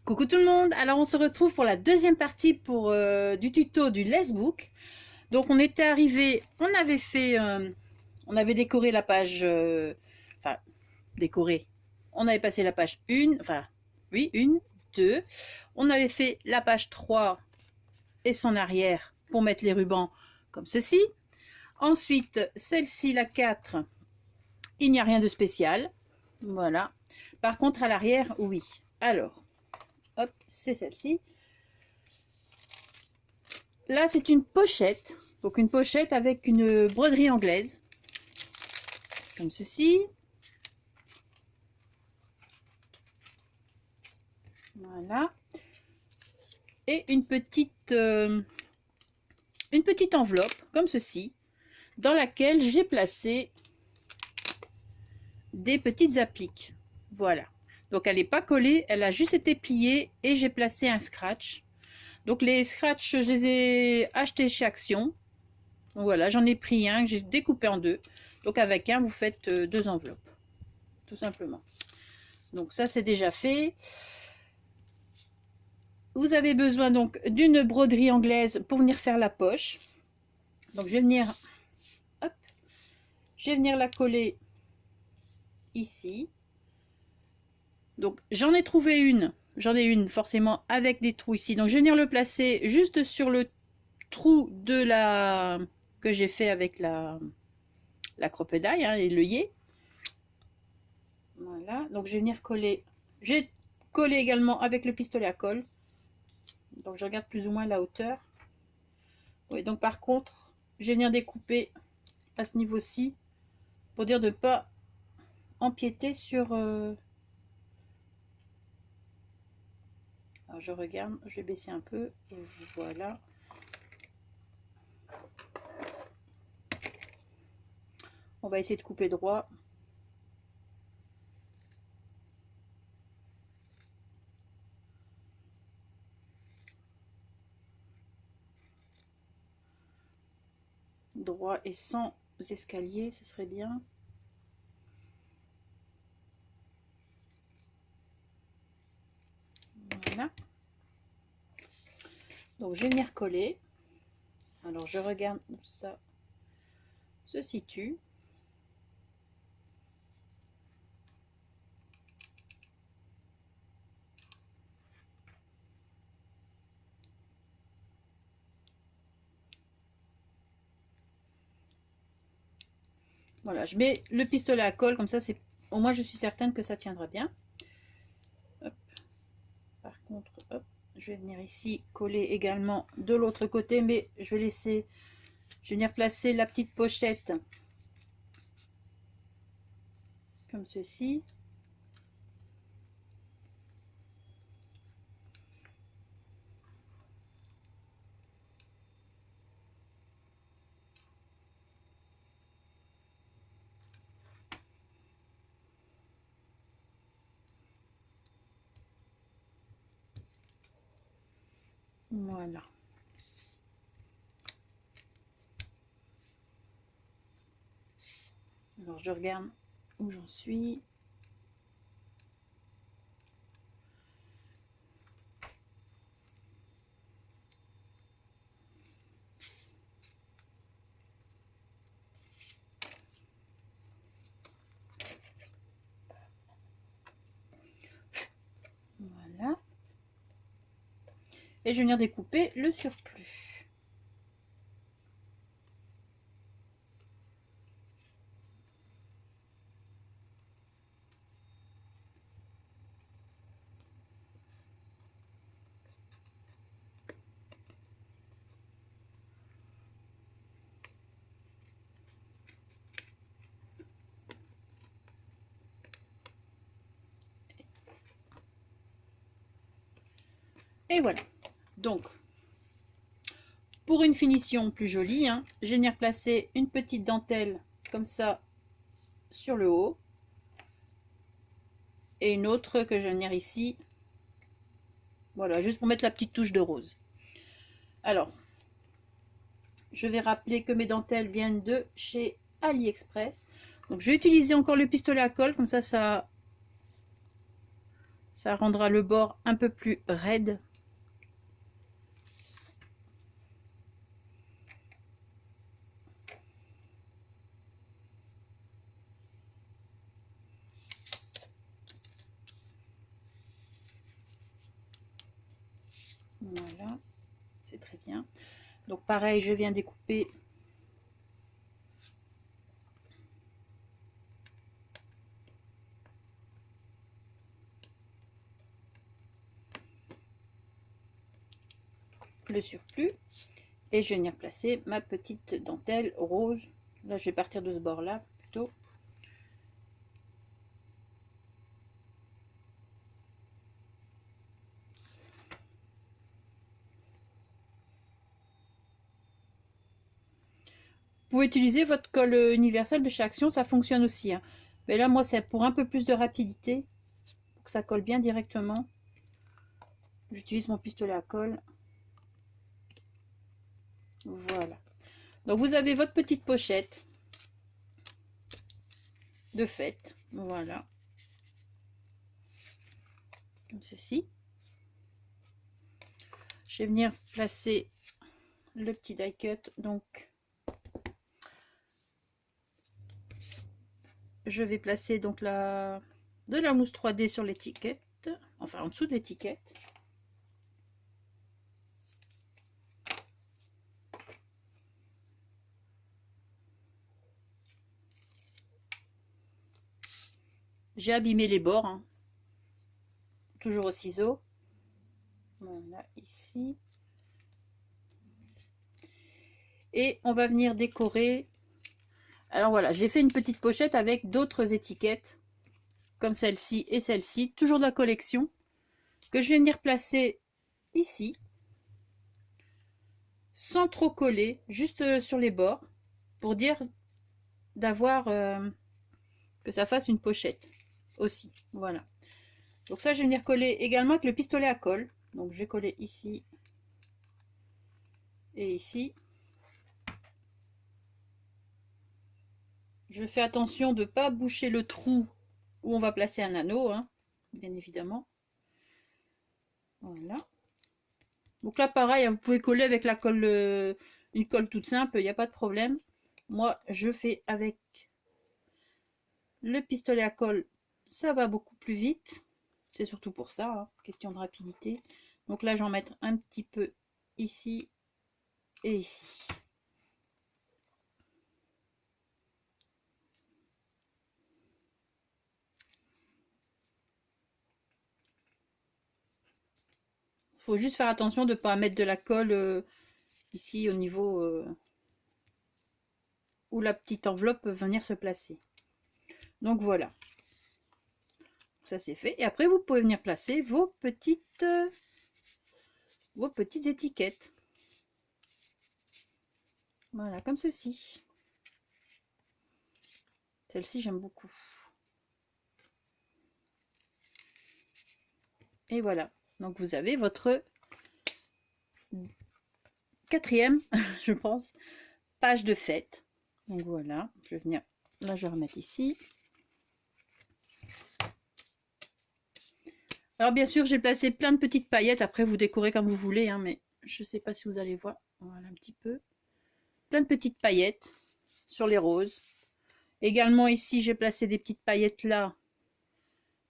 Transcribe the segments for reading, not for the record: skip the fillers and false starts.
Coucou tout le monde, alors on se retrouve pour la deuxième partie du tuto du Lacebook. Donc on était arrivé, on avait décoré la page, enfin décoré, on avait passé la page 1, enfin oui 1, 2, on avait fait la page 3 et son arrière pour mettre les rubans comme ceci. Ensuite celle-ci, la 4, il n'y a rien de spécial, voilà. Par contre à l'arrière, oui. Alors, hop, c'est celle-ci. Là, c'est une pochette. Donc, une pochette avec une broderie anglaise. Comme ceci. Voilà. Et une petite enveloppe, comme ceci, dans laquelle j'ai placé des petites appliques. Voilà. Donc, elle n'est pas collée, elle a juste été pliée et j'ai placé un scratch. Donc les scratchs, je les ai achetés chez Action. Donc voilà, j'en ai pris un que j'ai découpé en deux. Donc avec un, vous faites deux enveloppes, tout simplement. Donc ça, c'est déjà fait. Vous avez besoin donc d'une broderie anglaise pour venir faire la poche. Donc je vais venir, hop, je vais venir la coller ici. Donc j'en ai trouvé une. J'en ai une forcément avec des trous ici. Donc je vais venir le placer juste sur le trou de la que j'ai fait avec la cropedaille et l'œillet. Voilà, donc je vais venir coller. J'ai collé également avec le pistolet à colle. Donc je regarde plus ou moins la hauteur. Oui, donc par contre, je vais venir découper à ce niveau-ci pour dire de ne pas empiéter sur. Alors je regarde, je vais baisser un peu. Voilà. On va essayer de couper droit. Droit et sans escalier, ce serait bien. Voilà. Donc je vais venir coller. Alors je regarde où ça se situe. Voilà, je mets le pistolet à colle, comme ça, c'est au moins je suis certaine que ça tiendra bien. Hop. Par contre, hop, je vais venir ici coller également de l'autre côté, mais je vais venir placer la petite pochette comme ceci. Voilà. Alors je regarde où j'en suis. Voilà. Et je vais venir découper le surplus. Et voilà. Donc, pour une finition plus jolie, je vais venir placer une petite dentelle comme ça sur le haut. Et une autre que je vais venir ici. Voilà, juste pour mettre la petite touche de rose. Alors, je vais rappeler que mes dentelles viennent de chez AliExpress. Donc, je vais utiliser encore le pistolet à colle, comme ça Ça rendra le bord un peu plus raide. Voilà, c'est très bien. Donc pareil, je viens découper le surplus et je vais venir placer ma petite dentelle rose. Là, je vais partir de ce bord-là plutôt. Vous pouvez utiliser votre colle universelle de chez Action, ça fonctionne aussi. Hein. Mais là, moi, c'est pour un peu plus de rapidité, pour que ça colle bien directement. J'utilise mon pistolet à colle. Voilà. Donc, vous avez votre petite pochette de fête. Voilà. Comme ceci. Je vais venir placer le petit die cut. Donc, je vais placer donc de la mousse 3D sur l'étiquette. Enfin, en dessous de l'étiquette. J'ai abîmé les bords, hein. Toujours au ciseau. Voilà, ici. Et on va venir décorer. Alors voilà, j'ai fait une petite pochette avec d'autres étiquettes, comme celle-ci et celle-ci, toujours de la collection, que je vais venir placer ici, sans trop coller, juste sur les bords, pour dire d'avoir que ça fasse une pochette aussi. Voilà. Donc ça, je vais venir coller également avec le pistolet à colle. Donc je vais coller ici et ici. Je fais attention de ne pas boucher le trou où on va placer un anneau, hein, bien évidemment. Voilà. Donc là, pareil, vous pouvez coller avec la colle, une colle toute simple, il n'y a pas de problème. Moi, je fais avec le pistolet à colle, ça va beaucoup plus vite. C'est surtout pour ça, hein, question de rapidité. Donc là, j'en mettre un petit peu ici et ici. Il faut juste faire attention de ne pas mettre de la colle ici au niveau où la petite enveloppe peut venir se placer. Donc voilà. Ça c'est fait. Et après, vous pouvez venir placer vos petites étiquettes. Voilà, comme ceci. Celle-ci, j'aime beaucoup. Et voilà. Donc, vous avez votre 4e, je pense, page de fête. Donc, voilà. Je vais venir... Là, je vais remettre ici. Alors, bien sûr, j'ai placé plein de petites paillettes. Après, vous décorez comme vous voulez. Hein, mais je ne sais pas si vous allez voir. Voilà, un petit peu. Plein de petites paillettes sur les roses. Également, ici, j'ai placé des petites paillettes là.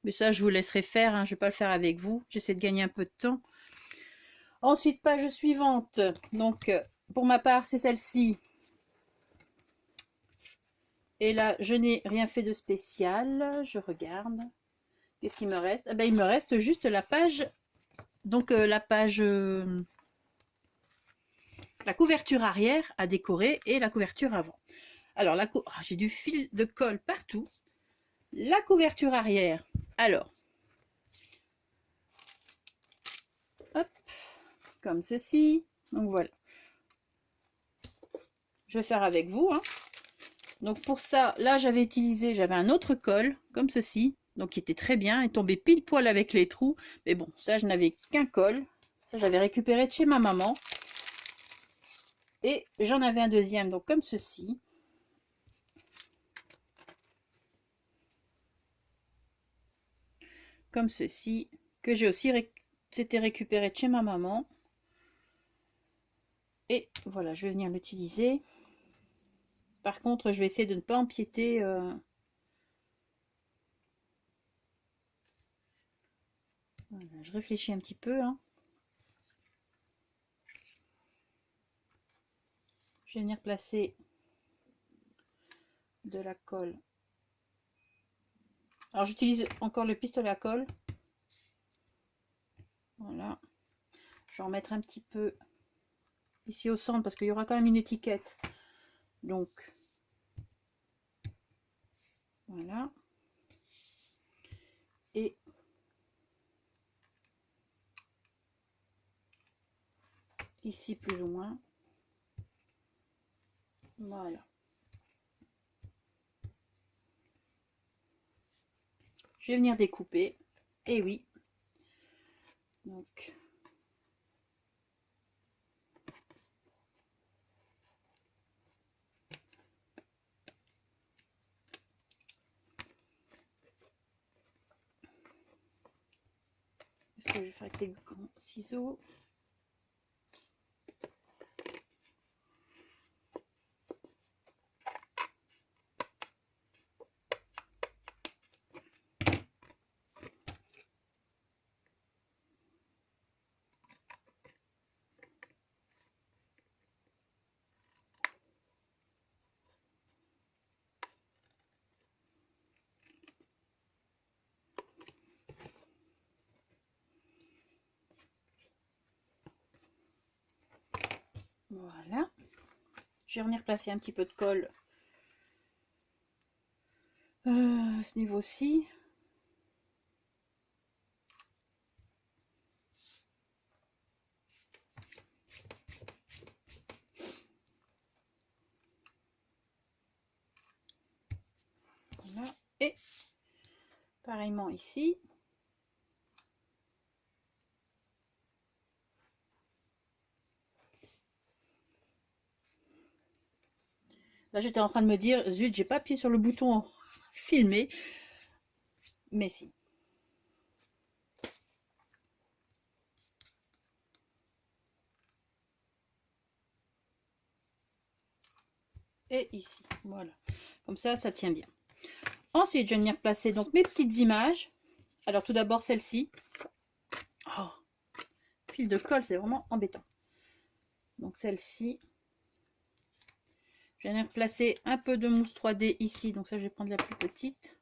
Mais ça, je vous laisserai faire, hein. Je ne vais pas le faire avec vous. J'essaie de gagner un peu de temps. Ensuite, page suivante. Donc, pour ma part, c'est celle-ci. Et là, je n'ai rien fait de spécial. Je regarde. Qu'est-ce qu'il me reste? Eh ben, il me reste juste la page. Donc, la couverture arrière à décorer et la couverture avant. Alors, j'ai du fil de colle partout. La couverture arrière. Alors, hop, comme ceci. Donc voilà. Je vais faire avec vous. Hein. Donc pour ça, là j'avais un autre col, comme ceci. Donc qui était très bien, et tombé pile poil avec les trous. Mais bon, ça je n'avais qu'un col. Ça j'avais récupéré de chez ma maman. Et j'en avais un deuxième, donc comme ceci. comme ceci, que j'ai aussi c'était récupéré de chez ma maman. Et voilà, je vais venir l'utiliser. Par contre, je vais essayer de ne pas empiéter. Voilà, je réfléchis un petit peu. Hein. Je vais venir placer de la colle. Alors j'utilise encore le pistolet à colle. Voilà. Je vais en mettre un petit peu ici au centre parce qu'il y aura quand même une étiquette. Donc voilà. Et ici plus ou moins. Voilà. Je vais venir découper. Et oui. Donc est-ce que je vais faire avec les grands ciseaux? Voilà. Je vais venir placer un petit peu de colle à ce niveau-ci. Voilà. Et pareillement ici. Là, j'étais en train de me dire, zut, j'ai pas appuyé sur le bouton filmer. Mais si. Et ici. Voilà. Comme ça tient bien. Ensuite, je vais venir placer donc mes petites images. Alors, tout d'abord, celle-ci. Oh, fil de colle, c'est vraiment embêtant. Donc, celle-ci. Je vais venir placer un peu de mousse 3D ici. Donc, ça, je vais prendre la plus petite.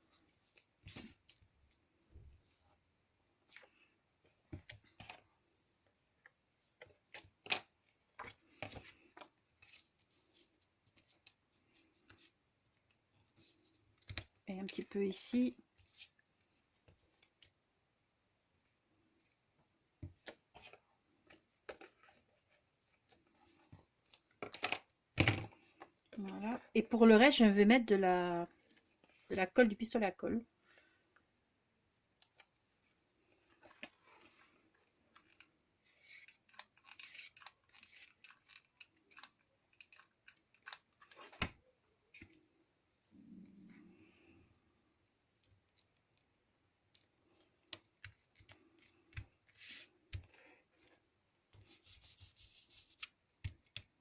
Et un petit peu ici. Voilà. Et pour le reste, je vais mettre de la colle, du pistolet à colle.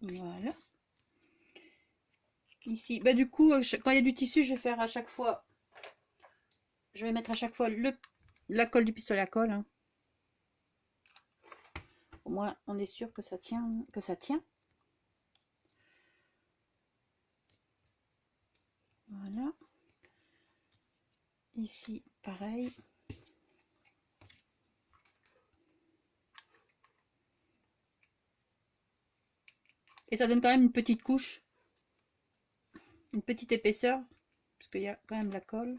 Voilà. Ici, bah du coup, quand il y a du tissu, je vais faire à chaque fois, je vais mettre à chaque fois la colle du pistolet à colle. Hein. Au moins, on est sûr que ça tient, Voilà. Ici, pareil. Et ça donne quand même une petite couche, une petite épaisseur, parce qu'il y a quand même la colle.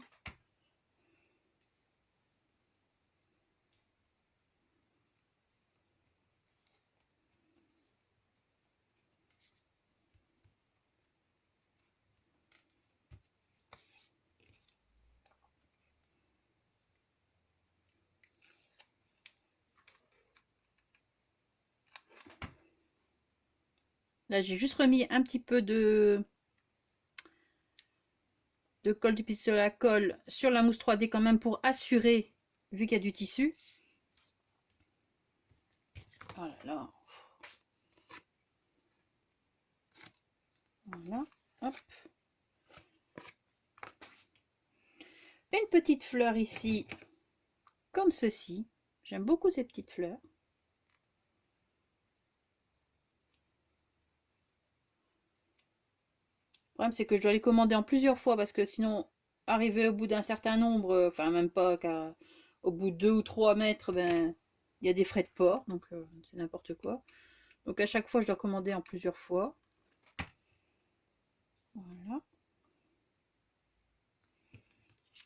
Là, j'ai juste remis un petit peu de colle du pistolet à colle sur la mousse 3D quand même pour assurer vu qu'il y a du tissu. Oh là là. Voilà, hop. Une petite fleur ici, comme ceci. J'aime beaucoup ces petites fleurs. Le problème, c'est que je dois les commander en plusieurs fois parce que sinon, arriver au bout d'un certain nombre, enfin même pas, car au bout de 2 ou 3 mètres, ben, il y a des frais de port, donc c'est n'importe quoi. Donc à chaque fois, je dois commander en plusieurs fois. Voilà.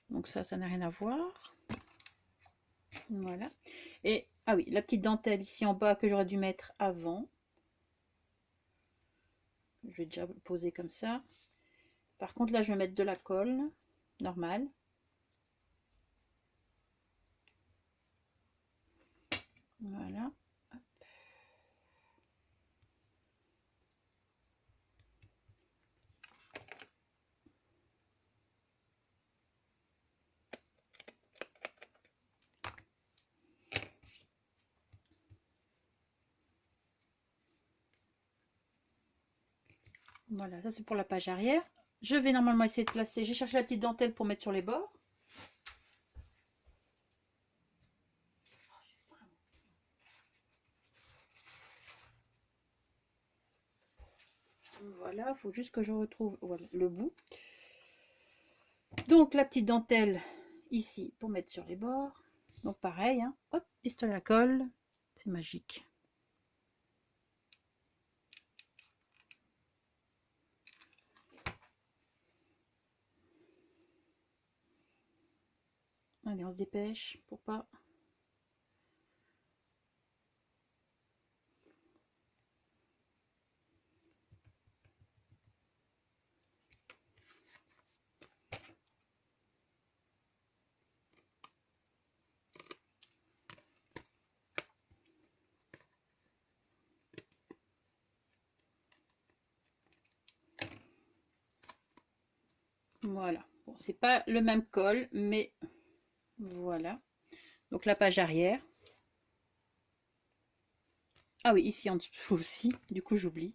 Donc ça n'a rien à voir. Voilà. Et, ah oui, la petite dentelle ici en bas que j'aurais dû mettre avant. Je vais déjà poser comme ça. Par contre, là, je vais mettre de la colle normale. Voilà. Hop. Voilà, ça c'est pour la page arrière. Je vais normalement essayer de placer. J'ai cherché la petite dentelle pour mettre sur les bords. Voilà, il faut juste que je retrouve voilà, le bout. Donc la petite dentelle ici pour mettre sur les bords. Donc pareil, hein, hop, pistolet à colle, c'est magique. Allez, on se dépêche pour pas... Voilà, bon, c'est pas le même col, mais voilà. Donc la page arrière. Ah oui, ici en dessous aussi, du coup j'oublie.